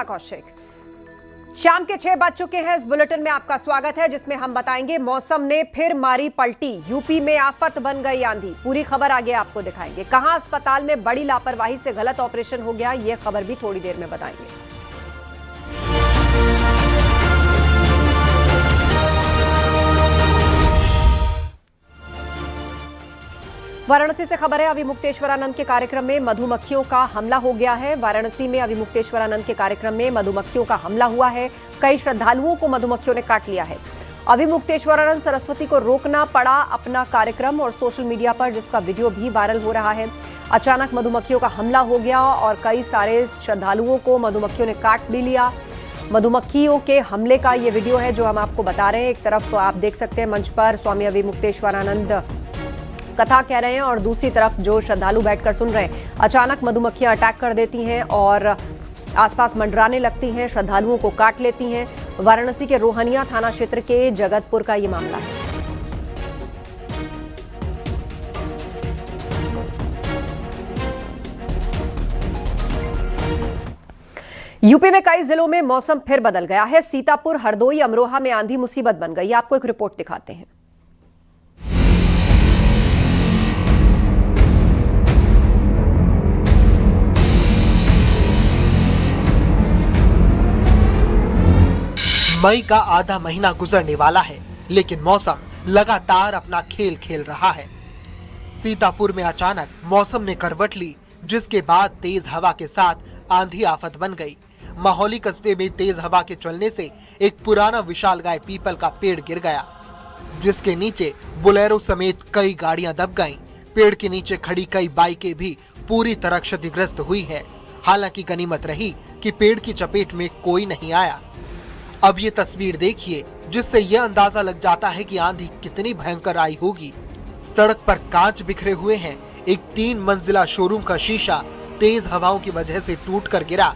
श्वेता कौशिक। शाम के 6 बज चुके हैं। इस बुलेटिन में आपका स्वागत है, जिसमें हम बताएंगे मौसम ने फिर मारी पलटी, यूपी में आफत बन गई आंधी। पूरी खबर आगे आपको दिखाएंगे। कहां अस्पताल में बड़ी लापरवाही से गलत ऑपरेशन हो गया, यह खबर भी थोड़ी देर में बताएंगे। वाराणसी से खबर है। अभिमुक्तेश्वरानंद के कार्यक्रम में मधुमक्खियों का हमला हो गया है। वाराणसी में अभिमुक्तेश्वरानंद के कार्यक्रम में मधुमक्खियों का हमला हुआ है। कई श्रद्धालुओं को मधुमक्खियों ने काट लिया है। अभिमुक्तेश्वरानंद सरस्वती को रोकना पड़ा अपना कार्यक्रम और सोशल मीडिया पर जिसका वीडियो भी वायरल हो रहा है। अचानक मधुमक्खियों का हमला हो गया और कई सारे श्रद्धालुओं को मधुमक्खियों ने काट भी लिया। मधुमक्खियों के हमले का ये वीडियो है जो हम आपको बता रहे हैं। एक तरफ आप देख सकते हैं मंच पर स्वामी अभिमुक्तेश्वरानंद कथा कह रहे हैं और दूसरी तरफ जो श्रद्धालु बैठकर सुन रहे हैं, अचानक मधुमक्खियां अटैक कर देती हैं और आसपास मंडराने लगती हैं, श्रद्धालुओं को काट लेती हैं। वाराणसी के रोहनिया थाना क्षेत्र के जगतपुर का ये मामला है। यूपी में कई जिलों में मौसम फिर बदल गया है। सीतापुर, हरदोई, अमरोहा में आंधी मुसीबत बन गई। आपको एक रिपोर्ट दिखाते हैं। मई का आधा महीना गुजरने वाला है, लेकिन मौसम लगातार अपना खेल खेल रहा है। सीतापुर में अचानक मौसम ने करवट ली, जिसके बाद तेज हवा के साथ आंधी आफत बन गई। माहौली कस्बे में तेज हवा के चलने से एक पुराना विशालकाय पीपल का पेड़ गिर गया, जिसके नीचे बोलेरो समेत कई गाड़ियां दब गईं। पेड़ के नीचे खड़ी कई बाइकें भी पूरी तरह क्षतिग्रस्त हुई है। हालांकि गनीमत रही कि पेड़ की चपेट में कोई नहीं आया। अब ये तस्वीर देखिए, जिससे यह अंदाजा लग जाता है कि आंधी कितनी भयंकर आई होगी। सड़क पर कांच बिखरे हुए हैं। एक 3 मंजिला शोरूम का शीशा तेज हवाओं की वजह से टूटकर गिरा।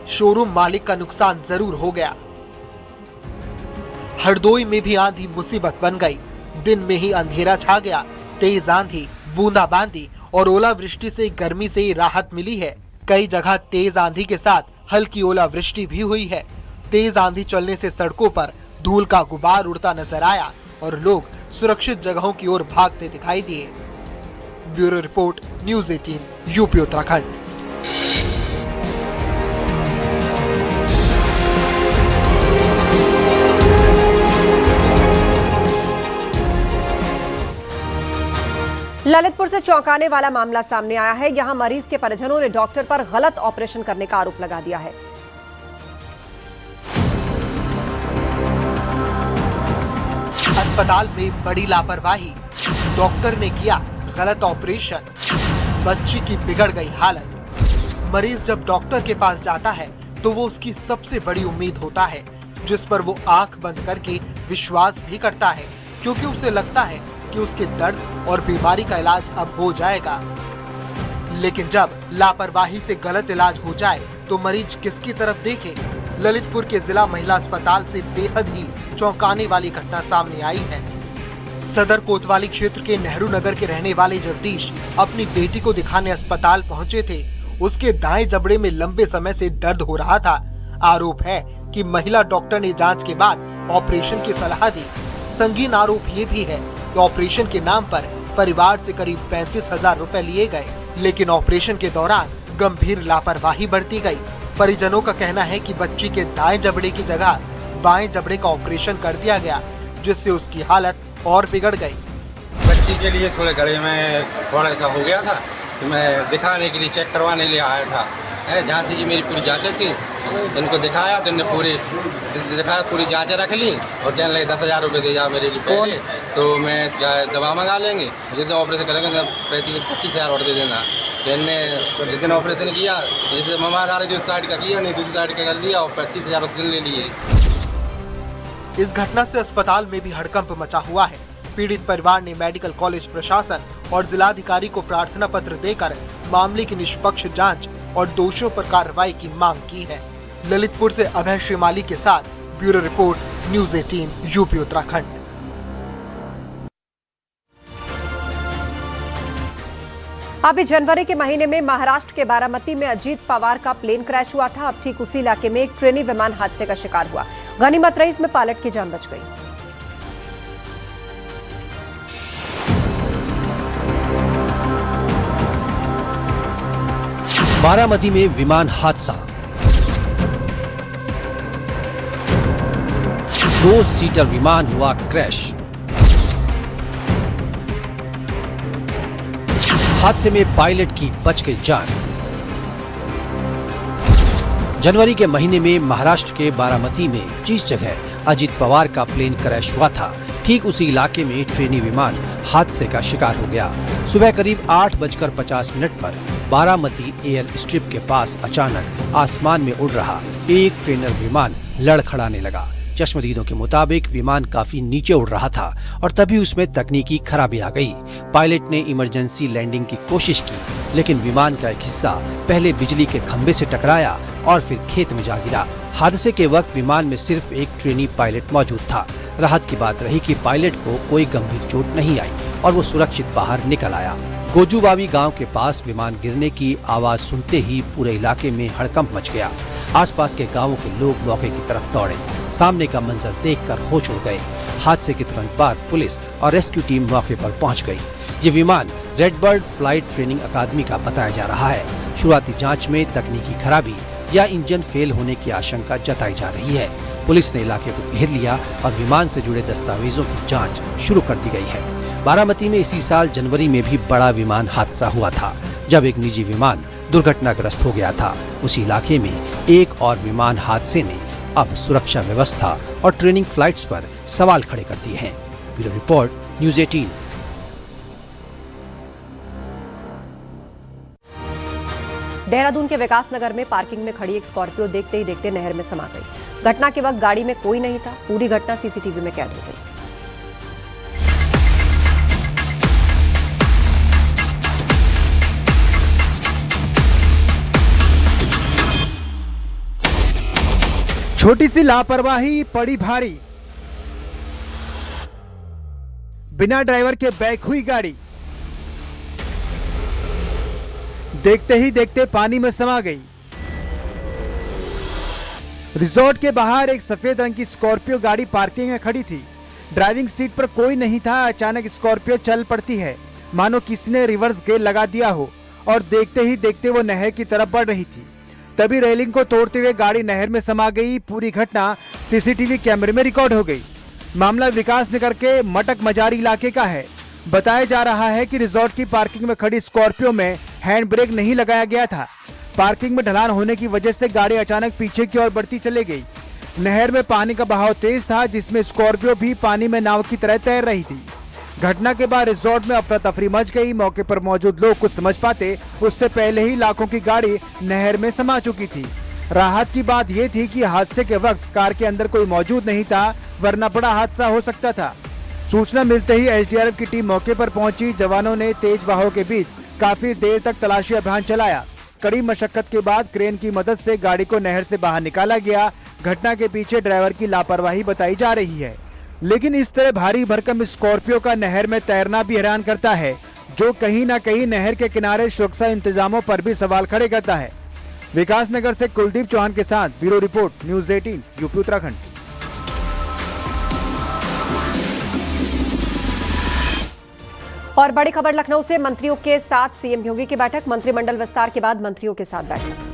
शोरूम मालिक का नुकसान जरूर हो गया। हरदोई में भी आंधी मुसीबत बन गई। दिन में ही अंधेरा छा गया। तेज आंधी, बूंदाबांदी और ओलावृष्टि से गर्मी से राहत मिली है। कई जगह तेज आंधी के साथ हल्की ओलावृष्टि भी हुई है। तेज आंधी चलने से सड़कों पर धूल का गुबार उड़ता नजर आया और लोग सुरक्षित जगहों की ओर भागते दिखाई दिए। Bureau report, news 18, UP Uttarakhand. Lalitpur से चौंकाने वाला मामला सामने आया है। यहां मरीज के परिजनों ने डॉक्टर पर गलत ऑपरेशन करने का आरोप लगा दिया है। अस्पताल में बड़ी लापरवाही, डॉक्टर ने किया गलत ऑपरेशन, बच्ची की बिगड़ गई हालत। मरीज जब डॉक्टर के पास जाता है तो वो उसकी सबसे बड़ी उम्मीद होता है, जिस पर वो आंख बंद करके विश्वास भी करता है, क्योंकि उसे लगता है कि उसके दर्द और बीमारी का इलाज अब हो जाएगा। लेकिन जब लापरवाही से गलत इलाज हो जाए तो मरीज किसकी तरफ देखे? ललितपुर के जिला महिला अस्पताल से बेहद ही चौंकाने वाली घटना सामने आई है। सदर कोतवाली क्षेत्र के नेहरू नगर के रहने वाले जगदीश अपनी बेटी को दिखाने अस्पताल पहुंचे थे। उसके दाएं जबड़े में लंबे समय से दर्द हो रहा था। आरोप है कि महिला डॉक्टर ने जांच के बाद ऑपरेशन की सलाह दी। संगीन आरोप ये भी है कि ऑपरेशन के नाम पर परिवार से करीब 35,000 रुपए लिए गए, लेकिन ऑपरेशन के दौरान गंभीर लापरवाही बरती गई। परिजनों का कहना है कि बच्ची के दाएं जबड़े की जगह बाएं जबड़े का ऑपरेशन कर दिया गया, जिससे उसकी हालत और बिगड़ गई। बच्ची के लिए थोड़े गले में थोड़ा सा हो गया था, तो मैं दिखाने के लिए चेक करवाने लिए आया था। जहाँ से मेरी पूरी जांचें थी, इनको दिखाया तो इन्होंने पूरी जांचें रख ली और कहने लगे 10,000 रुपये दे जाओ मेरे लिए पहले, तो मैं दवा मंगा लेंगे, जितने ऑपरेशन करेंगे 25,000 और दे देना। तो इनने जितने ऑपरेशन किया, जैसे ममादार जो साइड का किया नहीं, दूसरी साइड का कर दिया और 25,000 उस दिन ले लिए। इस घटना से अस्पताल में भी हड़कंप मचा हुआ है। पीड़ित परिवार ने मेडिकल कॉलेज प्रशासन और जिलाधिकारी को प्रार्थना पत्र देकर मामले की निष्पक्ष जांच और दोषियों पर कार्रवाई की मांग की है। ललितपुर से अभय श्रीमाली के साथ bureau report, news 18, UP Uttarakhand. अभी जनवरी के महीने में महाराष्ट्र के बारामती में अजीत पवार का प्लेन क्रैश हुआ था। अब ठीक उसी इलाके में एक ट्रेनी विमान हादसे का शिकार हुआ। गनीमत रही, इसमें पायलट की जान बच गई। बारामती में विमान हादसा, 2 सीटर विमान हुआ क्रैश। हादसे में पायलट की बच गई जान। जनवरी के महीने में महाराष्ट्र के बारामती में जिस जगह अजीत पवार का प्लेन क्रैश हुआ था, ठीक उसी इलाके में ट्रेनी विमान हादसे का शिकार हो गया। सुबह करीब 8:50 पर बारामती एयर स्ट्रिप के पास अचानक आसमान में उड़ रहा एक ट्रेनर विमान लड़खड़ाने लगा। चश्मदीदों के मुताबिक विमान काफी नीचे उड़ रहा था और तभी उसमें तकनीकी खराबी आ गई। पायलट ने इमरजेंसी लैंडिंग की कोशिश की, लेकिन विमान का एक हिस्सा पहले बिजली के खंभे से टकराया और फिर खेत में जा गिरा। हादसे के वक्त विमान में सिर्फ एक ट्रेनी पायलट मौजूद था। राहत की बात रही कि पायलट को कोई गंभीर चोट नहीं आई और वो सुरक्षित बाहर निकल आया। गोजूबावी गांव के पास विमान गिरने की आवाज सुनते ही पूरे इलाके में हड़कंप मच गया। आसपास के गांवों के लोग मौके की तरफ दौड़े। सामने का मंजर देखकर होश उड़ गए। हादसे के तुरंत बाद पुलिस और रेस्क्यू टीम मौके पर पहुंच गई। ये विमान रेडबर्ड फ्लाइट ट्रेनिंग अकादमी का बताया जा रहा है। शुरुआती जांच में तकनीकी खराबी या इंजन फेल होने की आशंका जताई जा रही है। पुलिस ने इलाके को घेर लिया और विमान से जुड़े दस्तावेजों की जांच शुरू कर दी गई है। बारामती में इसी साल जनवरी में भी बड़ा विमान हादसा हुआ था, जब एक निजी विमान दुर्घटनाग्रस्त हो गया था। उसी इलाके में एक और विमान हादसे ने अब सुरक्षा व्यवस्था और ट्रेनिंग फ्लाइट्स पर सवाल खड़े कर दिए हैं। Bureau report, news 18। देहरादून के विकास नगर में पार्किंग में खड़ी एक स्कॉर्पियो देखते ही देखते नहर में समा गई। घटना के वक्त गाड़ी में कोई नहीं था। पूरी घटना सीसीटीवी में कैद हो गई। छोटी सी लापरवाही पड़ी भारी। बिना ड्राइवर के बैक हुई गाड़ी, देखते ही देखते पानी में समा गई। रिजॉर्ट के बाहर एक सफेद रंग की स्कॉर्पियो गाड़ी पार्किंग में खड़ी थी। ड्राइविंग सीट पर कोई नहीं था। अचानक स्कॉर्पियो चल पड़ती है, मानो किसी ने रिवर्स गियर लगा दिया हो, और देखते ही देखते वो नहर की तरफ बढ़ रही थी। तभी रेलिंग को तोड़ते हुए गाड़ी नहर में समा गई। पूरी घटना सीसीटीवी कैमरे में रिकॉर्ड हो गई। मामला विकास नगर के मटक मजारी इलाके का है। बताया जा रहा है कि रिजॉर्ट की पार्किंग में खड़ी स्कॉर्पियो में हैंड ब्रेक नहीं लगाया गया था। पार्किंग में ढलान होने की वजह से गाड़ी अचानक पीछे की ओर बढ़ती चली गई। नहर में पानी का बहाव तेज था, जिसमें स्कॉर्पियो भी पानी में नाव की तरह तैर रही थी। घटना के बाद रिजॉर्ट में अफरा तफरी मच गई। मौके पर मौजूद लोग कुछ समझ पाते उससे पहले ही लाखों की गाड़ी नहर में समा चुकी थी। राहत की बात यह थी कि हादसे के वक्त कार के अंदर कोई मौजूद नहीं था, वरना बड़ा हादसा हो सकता था। सूचना मिलते ही एसडीआरएफ की टीम मौके पर पहुंची। जवानों ने तेज बहाव के बीच काफी देर तक तलाशी अभियान चलाया। कड़ी मशक्कत के बाद क्रेन की मदद से गाड़ी को नहर से बाहर निकाला गया। घटना के पीछे ड्राइवर की लापरवाही बताई जा रही है, लेकिन इस तरह भारी भरकम स्कॉर्पियो का नहर में तैरना भी हैरान करता है, जो कहीं न कहीं नहर के किनारे सुरक्षा इंतजामों पर भी सवाल खड़े करता है। विकास नगर से कुलदीप चौहान के साथ bureau report, news 18, UP Uttarakhand. और बड़ी खबर लखनऊ से, मंत्रियों के साथ सीएम योगी की बैठक। मंत्रिमंडल विस्तार के बाद मंत्रियों के साथ बैठक।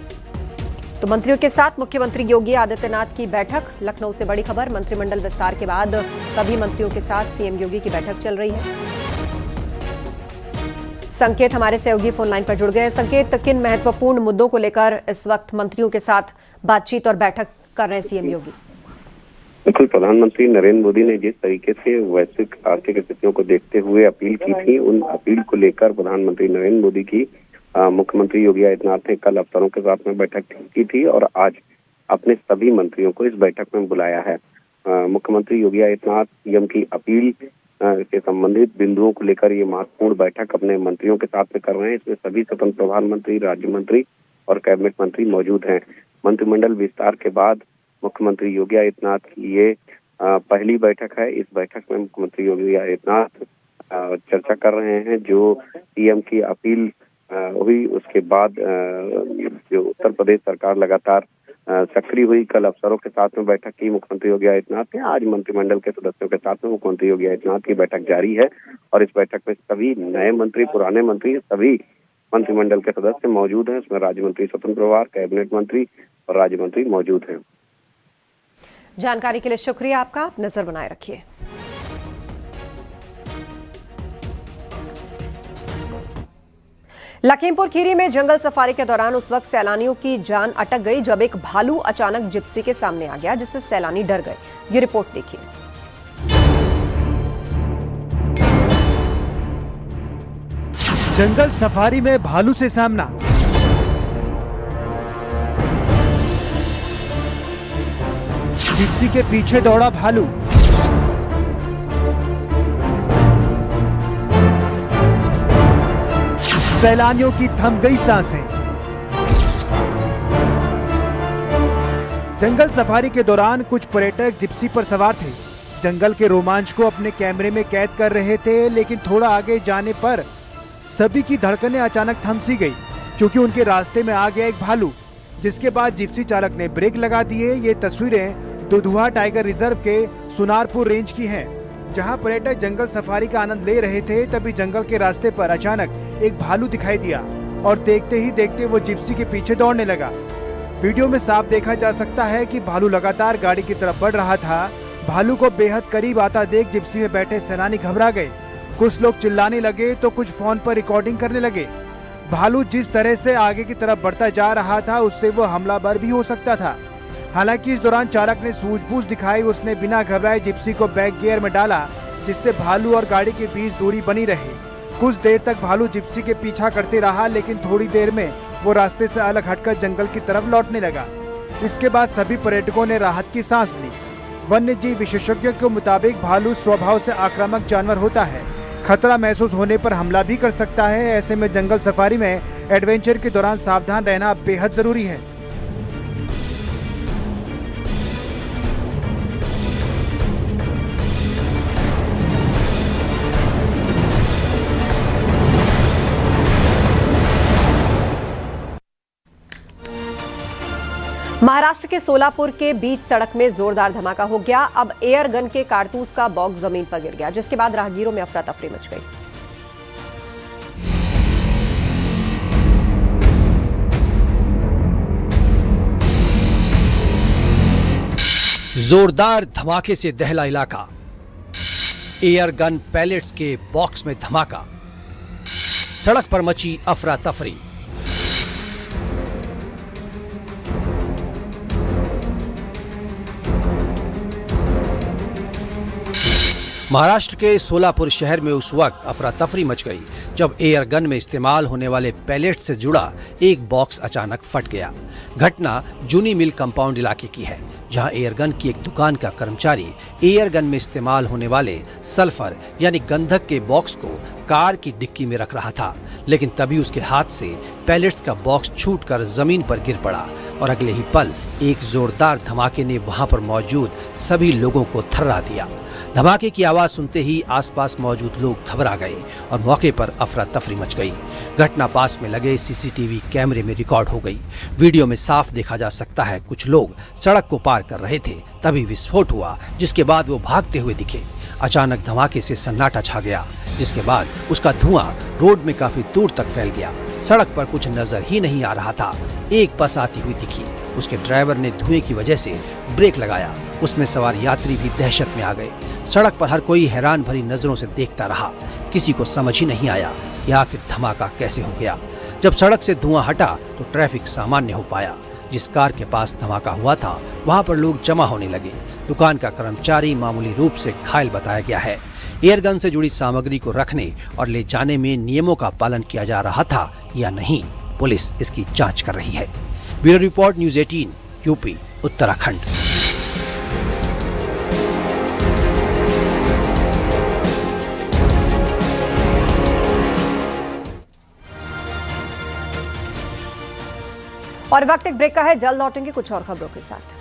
तो मंत्रियों के साथ मुख्यमंत्री योगी आदित्यनाथ की बैठक। लखनऊ से बड़ी खबर, मंत्रिमंडल विस्तार के बाद सभी मंत्रियों के साथ सीएम योगी की बैठक चल रही है। संकेत हमारे सहयोगी फोन लाइन पर जुड़ गए। संकेत, किन महत्वपूर्ण मुद्दों को लेकर इस वक्त मंत्रियों के साथ बातचीत और बैठक कर रहे हैं सीएम योगी? बिल्कुल, प्रधानमंत्री नरेंद्र मोदी ने जिस तरीके से वैश्विक आर्थिक स्थितियों को देखते हुए अपील की थी, उन अपील को लेकर प्रधानमंत्री नरेंद्र मोदी की मुख्यमंत्री योगी आदित्यनाथ ने कल अफसरों के साथ में बैठक की थी और आज अपने सभी मंत्रियों को इस बैठक में बुलाया है। मुख्यमंत्री योगी आदित्यनाथ सीएम की अपील से संबंधित बिंदुओं को लेकर ये महत्वपूर्ण बैठक अपने मंत्रियों के साथ में कर रहे हैं। इसमें सभी स्वतंत्र प्रभार मंत्री, राज्य मंत्री और कैबिनेट मंत्री मौजूद हैं। मंत्रिमंडल विस्तार के बाद मुख्यमंत्री योगी आदित्यनाथ की ये पहली बैठक है। इस बैठक में मुख्यमंत्री योगी आदित्यनाथ चर्चा कर रहे हैं जो सीएम की अपील हुई उसके बाद जो उत्तर प्रदेश सरकार लगातार सक्रिय हुई। कल अफसरों के साथ में बैठक की मुख्यमंत्री योगी आदित्यनाथ ने। आज मंत्रिमंडल के सदस्यों के साथ में मुख्यमंत्री योगी आदित्यनाथ की बैठक जारी है और इस बैठक में सभी नए मंत्री, पुराने मंत्री, सभी मंत्रिमंडल के सदस्य मौजूद हैं। इसमें राज्य मंत्री स्वतंत्र प्रभार, कैबिनेट मंत्री और राज्य मंत्री मौजूद हैं। जानकारी के लिए शुक्रिया आपका। आप नजर बनाए रखिए। लखीमपुर खीरी में जंगल सफारी के दौरान उस वक्त सैलानियों की जान अटक गई जब एक भालू अचानक जिप्सी के सामने आ गया, जिससे सैलानी डर गए। ये रिपोर्ट देखिए। जंगल सफारी में भालू से सामना। जिप्सी के पीछे दौड़ा भालू। सैलानियों की थम गई सांसें। जंगल सफारी के दौरान कुछ पर्यटक जिप्सी पर सवार थे। जंगल के रोमांच को अपने कैमरे में कैद कर रहे थे, लेकिन थोड़ा आगे जाने पर सभी की धड़कनें अचानक थम सी गई, क्योंकि उनके रास्ते में आ गया एक भालू, जिसके बाद जिप्सी चालक ने ब्रेक लगा दिए। ये तस्वीरें दुधुआ टाइगर रिजर्व के सुनारपुर रेंज की हैं, जहां पर्यटक जंगल सफारी का आनंद ले रहे थे। तभी जंगल के रास्ते पर अचानक एक भालू दिखाई दिया और देखते ही देखते वो जिप्सी के पीछे दौड़ने लगा। वीडियो में साफ देखा जा सकता है कि भालू लगातार गाड़ी की तरफ बढ़ रहा था। भालू को बेहद करीब आता देख जिप्सी में बैठे सैलानी घबरा गए। कुछ लोग चिल्लाने लगे तो कुछ फोन पर रिकॉर्डिंग करने लगे। भालू जिस तरह से आगे की तरफ बढ़ता जा रहा था, उससे वो हमलावर भी हो सकता था। हालांकि इस दौरान चालक ने सूझबूझ दिखाई। उसने बिना घबराए जिप्सी को बैक गियर में डाला, जिससे भालू और गाड़ी के बीच दूरी बनी रही। कुछ देर तक भालू जिप्सी के पीछा करते रहा, लेकिन थोड़ी देर में वो रास्ते से अलग हटकर जंगल की तरफ लौटने लगा। इसके बाद सभी पर्यटकों ने राहत की सांस ली। वन्य जीव विशेषज्ञों के मुताबिक भालू स्वभाव से आक्रामक जानवर होता है। खतरा महसूस होने पर हमला भी कर सकता है। ऐसे में जंगल सफारी में एडवेंचर के दौरान सावधान रहना बेहद जरूरी है। महाराष्ट्र के सोलापुर के बीच सड़क में जोरदार धमाका हो गया। अब एयर गन के कारतूस का बॉक्स जमीन पर गिर गया, जिसके बाद राहगीरों में अफरा तफरी मच गई। जोरदार धमाके से दहला इलाका। एयर गन पैलेट्स के बॉक्स में धमाका। सड़क पर मची अफरा तफरी। महाराष्ट्र के सोलापुर शहर में उस वक्त अफरा तफरी मच गई जब एयर गन में इस्तेमाल होने वाले पैलेट से जुड़ा एक बॉक्स अचानक फट गया। घटना जूनी मिल कंपाउंड इलाके की है, जहां एयर गन की एक दुकान का कर्मचारी एयर गन में इस्तेमाल होने वाले सल्फर यानी गंधक के बॉक्स को कार की डिक्की में रख रहा था, लेकिन तभी उसके हाथ से पैलेट्स का बॉक्स छूटकर जमीन पर गिर पड़ा और अगले ही पल एक जोरदार धमाके ने वहां पर मौजूद सभी लोगों को थर्रा दिया। धमाके की आवाज सुनते ही आसपास मौजूद लोग घबरा गए और मौके पर अफरा तफरी मच गई। घटना पास में लगे सीसीटीवी कैमरे में रिकॉर्ड हो गई। वीडियो में साफ देखा जा सकता है कुछ लोग सड़क को पार कर रहे थे, तभी विस्फोट हुआ, जिसके बाद वो भागते हुए दिखे। अचानक धमाके से सन्नाटा छा गया, जिसके बाद उसका धुआं रोड में काफी दूर तक फैल गया। सड़क पर कुछ नजर ही नहीं आ रहा था। एक बस आती हुई दिखी। उसके ड्राइवर ने धुएं की वजह से ब्रेक लगाया। उसमें सवार यात्री भी दहशत में आ गए। सड़क पर हर कोई हैरान भरी नजरों से देखता रहा। किसी को समझ ही नहीं आया कि आखिर धमाका कैसे हो गया। जब सड़क से धुआं हटा तो ट्रैफिक सामान्य हो पाया। जिस कार के पास धमाका हुआ था वहां पर लोग जमा होने लगे। दुकान का कर्मचारी मामूली रूप से घायल बताया गया है। एयरगन से जुड़ी सामग्री को रखने और ले जाने में नियमों का पालन किया जा रहा था या नहीं, पुलिस इसकी जांच कर रही है। Bureau report, news 18, UP, Uttarakhand. और वक्त एक ब्रेक का है, जल्द लौटेंगे कुछ और खबरों के साथ।